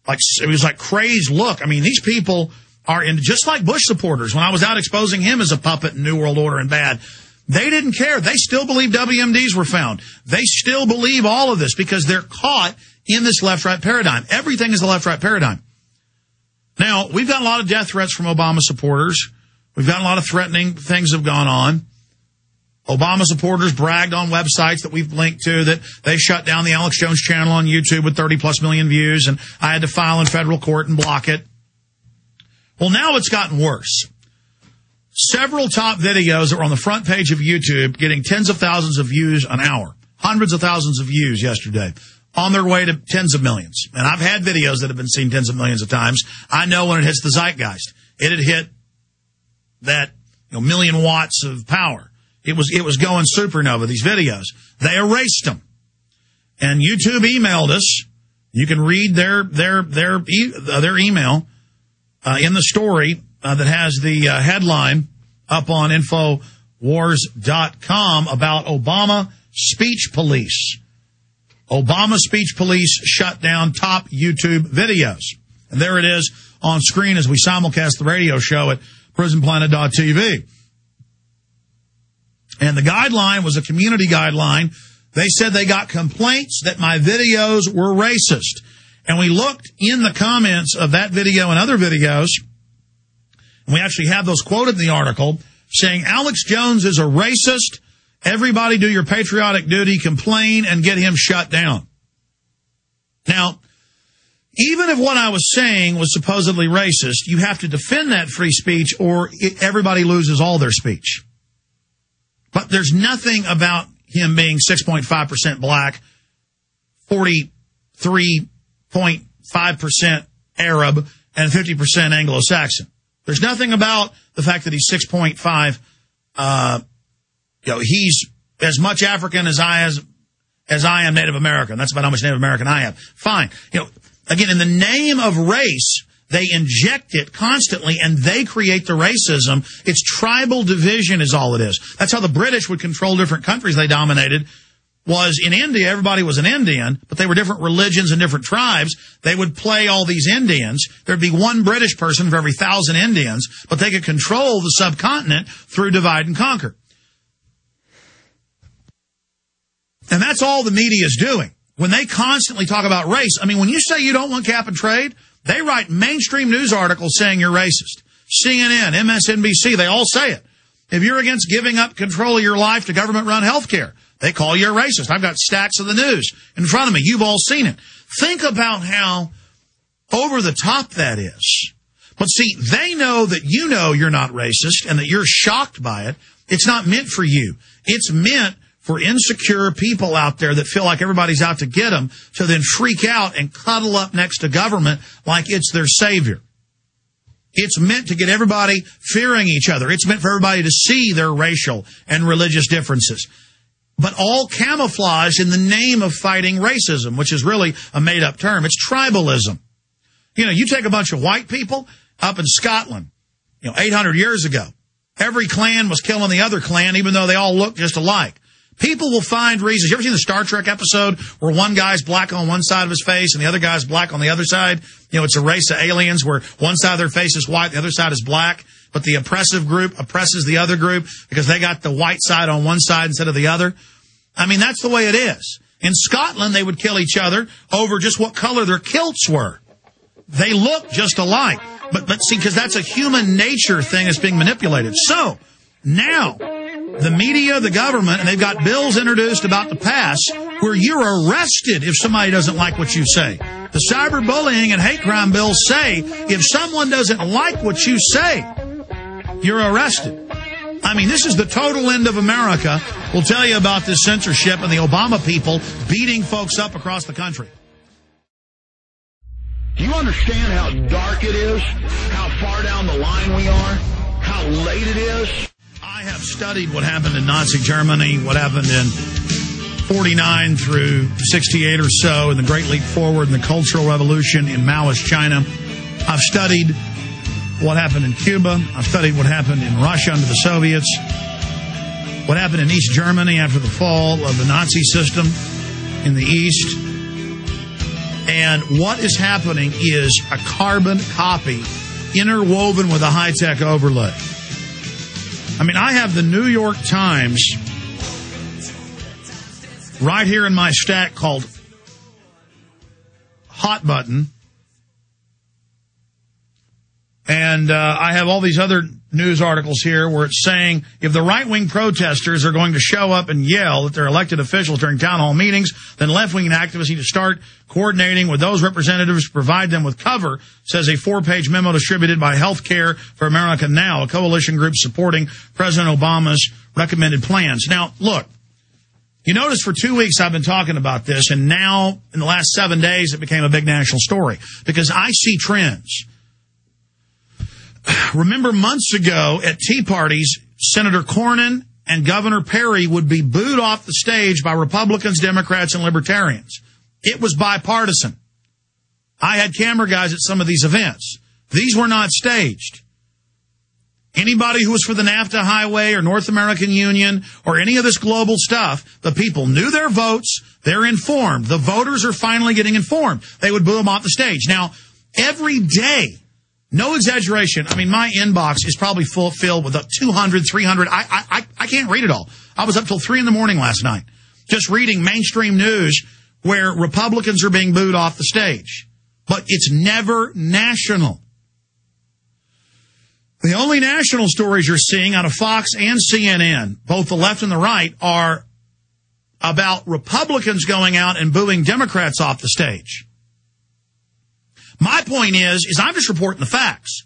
Like, it was like crazed look. I mean, these people are in, just like Bush supporters. When I was out exposing him as a puppet in New World Order and bad, they didn't care. They still believe WMDs were found. They still believe all of this because they're caught in this left-right paradigm. Everything is the left-right paradigm. Now, we've got a lot of death threats from Obama supporters. We've got a lot of threatening things have gone on. Obama supporters bragged on websites that we've linked to that they shut down the Alex Jones channel on YouTube with 30-plus million views, and I had to file in federal court and block it. Well, now it's gotten worse. Several top videos that were on the front page of YouTube getting tens of thousands of views an hour, hundreds of thousands of views yesterday, on their way to tens of millions. And I've had videos that have been seen tens of millions of times. I know when it hits the zeitgeist. It had hit that million watts of power. It was going supernova, these videos. They erased them. And YouTube emailed us. You can read their email in the story that has the headline up on Infowars.com about Obama speech police. Obama speech police shut down top YouTube videos. And there it is on screen as we simulcast the radio show at prisonplanet.tv. And the guideline was a community guideline. They said they got complaints that my videos were racist. And we looked in the comments of that video and other videos, and we actually have those quoted in the article, saying Alex Jones is a racist. Everybody do your patriotic duty, complain, and get him shut down. Now, even if what I was saying was supposedly racist, you have to defend that free speech or everybody loses all their speech. But there's nothing about him being 6.5% black, 43.5% Arab, and 50% Anglo-Saxon. There's nothing about the fact that he's 6.5. He's as much African as I am Native American. That's about how much Native American I am. Fine. Again, in the name of race, they inject it constantly, and they create the racism. It's tribal division is all it is. That's how the British would control different countries they dominated. Was in India, everybody was an Indian, but they were different religions and different tribes. They would play all these Indians. There'd be one British person for every 1,000 Indians, but they could control the subcontinent through divide and conquer. And that's all the media is doing. When they constantly talk about race, I mean, when you say you don't want cap and trade, they write mainstream news articles saying you're racist. CNN, MSNBC, they all say it. If you're against giving up control of your life to government-run health care, they call you a racist. I've got stacks of the news in front of me. You've all seen it. Think about how over the top that is. But see, they know that you know you're not racist and that you're shocked by it. It's not meant for you. It's meant for insecure people out there that feel like everybody's out to get them to then freak out and cuddle up next to government like it's their savior. It's meant to get everybody fearing each other. It's meant for everybody to see their racial and religious differences. But all camouflaged in the name of fighting racism, which is really a made-up term. It's tribalism. You take a bunch of white people up in Scotland, 800 years ago. Every clan was killing the other clan, even though they all looked just alike. People will find reasons. You ever seen the Star Trek episode where one guy's black on one side of his face and the other guy's black on the other side? It's a race of aliens where one side of their face is white, the other side is black. But the oppressive group oppresses the other group because they got the white side on one side instead of the other. I mean, that's the way it is. In Scotland, they would kill each other over just what color their kilts were. They look just alike. But see, because that's a human nature thing that's being manipulated. So, now, the media, the government, and they've got bills introduced about to pass where you're arrested if somebody doesn't like what you say. The cyberbullying and hate crime bills say if someone doesn't like what you say, you're arrested. I mean, this is the total end of America. We'll tell you about this censorship and the Obama people beating folks up across the country. Do you understand how dark it is? How far down the line we are? How late it is? I have studied what happened in Nazi Germany, what happened in 49 through 68 or so, in the Great Leap Forward and the Cultural Revolution in Maoist China. I've studied what happened in Cuba. I've studied what happened in Russia under the Soviets. What happened in East Germany after the fall of the Nazi system in the East. And what is happening is a carbon copy interwoven with a high-tech overlay. I mean, I have the New York Times right here in my stack called Hot Button. And I have all these other news articles here where it's saying if the right-wing protesters are going to show up and yell at their elected officials during town hall meetings, then left-wing activists need to start coordinating with those representatives to provide them with cover, says a 4-page memo distributed by Healthcare for America Now, a coalition group supporting President Obama's recommended plans. Now, look, you notice for 2 weeks I've been talking about this, and now in the last 7 days it became a big national story because I see trends. Remember months ago at tea parties, Senator Cornyn and Governor Perry would be booed off the stage by Republicans, Democrats, and Libertarians. It was bipartisan. I had camera guys at some of these events. These were not staged. Anybody who was for the NAFTA highway or North American Union or any of this global stuff, the people knew their votes. They're informed. The voters are finally getting informed. They would boo them off the stage. Now, every day, no exaggeration. I mean, my inbox is probably filled with 200, 300. I can't read it all. I was up till 3 in the morning last night just reading mainstream news where Republicans are being booed off the stage. But it's never national. The only national stories you're seeing out of Fox and CNN, both the left and the right, are about Republicans going out and booing Democrats off the stage. My point is I'm just reporting the facts.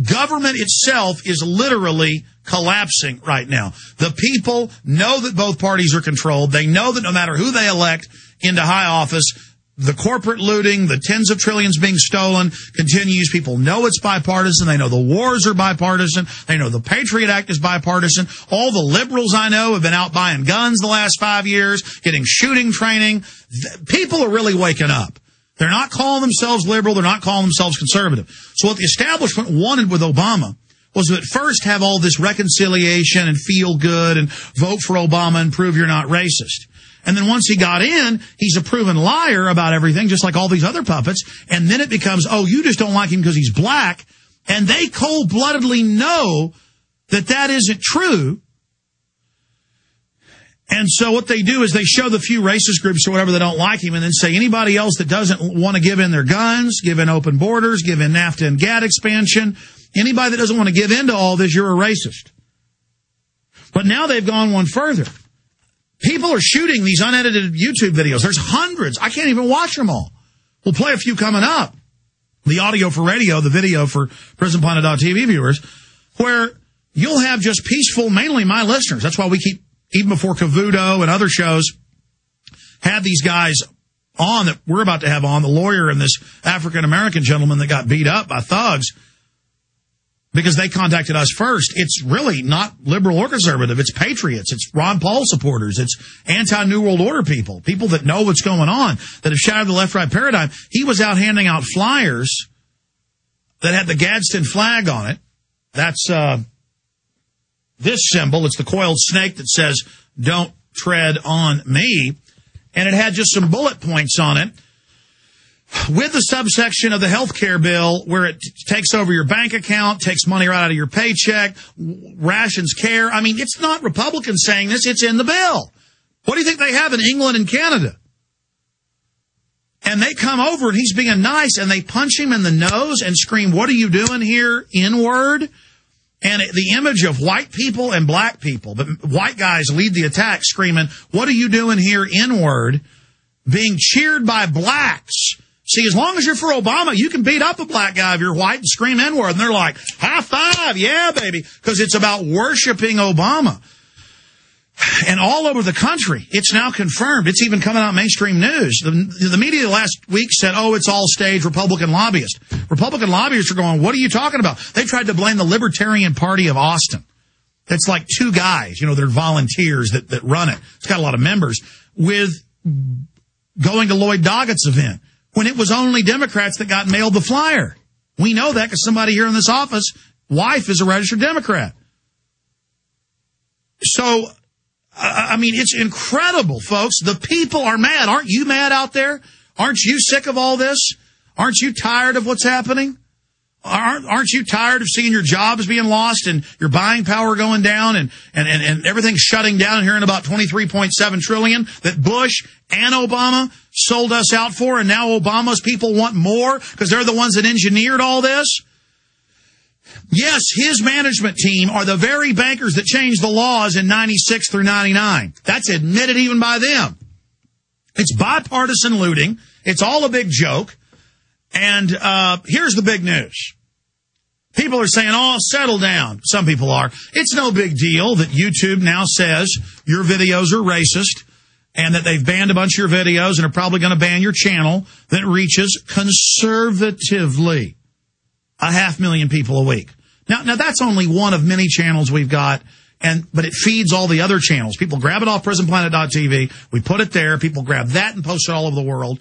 Government itself is literally collapsing right now. The people know that both parties are controlled. They know that no matter who they elect into high office, the corporate looting, the tens of trillions being stolen continues. People know it's bipartisan. They know the wars are bipartisan. They know the Patriot Act is bipartisan. All the liberals I know have been out buying guns the last 5 years, getting shooting training. People are really waking up. They're not calling themselves liberal. They're not calling themselves conservative. So what the establishment wanted with Obama was to at first have all this reconciliation and feel good and vote for Obama and prove you're not racist. And then once he got in, he's a proven liar about everything, just like all these other puppets. And then it becomes, oh, you just don't like him because he's black. And they cold-bloodedly know that that isn't true. And so what they do is they show the few racist groups or whatever that don't like him and then say anybody else that doesn't want to give in their guns, give in open borders, give in NAFTA and GATT expansion, anybody that doesn't want to give in to all this, you're a racist. But now they've gone one further. People are shooting these unedited YouTube videos. There's hundreds. I can't even watch them all. We'll play a few coming up. The audio for radio, the video for PrisonPlanet.tv viewers, where you'll have just peaceful, mainly my listeners. That's why we keep, even before Cavuto and other shows, had these guys on that we're about to have on, the lawyer and this African-American gentleman that got beat up by thugs because they contacted us first. It's really not liberal or conservative. It's patriots. It's Ron Paul supporters. It's anti-New World Order people, people that know what's going on, that have shattered the left-right paradigm. He was out handing out flyers that had the Gadsden flag on it. That's this symbol. It's the coiled snake that says, "Don't tread on me." And it had just some bullet points on it with the subsection of the health care bill where it takes over your bank account, takes money right out of your paycheck, rations care. I mean, it's not Republicans saying this. It's in the bill. What do you think they have in England and Canada? And they come over and he's being nice and they punch him in the nose and scream, "What are you doing here, N-word?" And the image of white people and black people, but white guys lead the attack screaming, "What are you doing here, N-word?" being cheered by blacks. See, as long as you're for Obama, you can beat up a black guy if you're white and scream N-word. And they're like, high five, yeah, baby, because it's about worshiping Obama. And all over the country, it's now confirmed. It's even coming out in mainstream news. The media last week said, oh, it's all staged Republican lobbyists. Republican lobbyists are going, what are you talking about? They tried to blame the Libertarian Party of Austin. That's like two guys, they're volunteers that run it. It's got a lot of members, with going to Lloyd Doggett's event when it was only Democrats that got mailed the flyer. We know that because somebody here in this office, wife is a registered Democrat. So, I mean, it's incredible, folks. The people are mad. Aren't you mad out there? Aren't you sick of all this? Aren't you tired of what's happening? Aren't you tired of seeing your jobs being lost and your buying power going down and everything shutting down here in about $23.7 trillion that Bush and Obama sold us out for, and now Obama's people want more because they're the ones that engineered all this? Yes, his management team are the very bankers that changed the laws in 96 through 99. That's admitted even by them. It's bipartisan looting. It's all a big joke. And here's the big news. People are saying, oh, settle down. Some people are. It's no big deal that YouTube now says your videos are racist and that they've banned a bunch of your videos and are probably going to ban your channel that reaches conservatively 500,000 people a week. Now that's only one of many channels we've got, but it feeds all the other channels. People grab it off prisonplanet.tv. We put it there. People grab that and post it all over the world.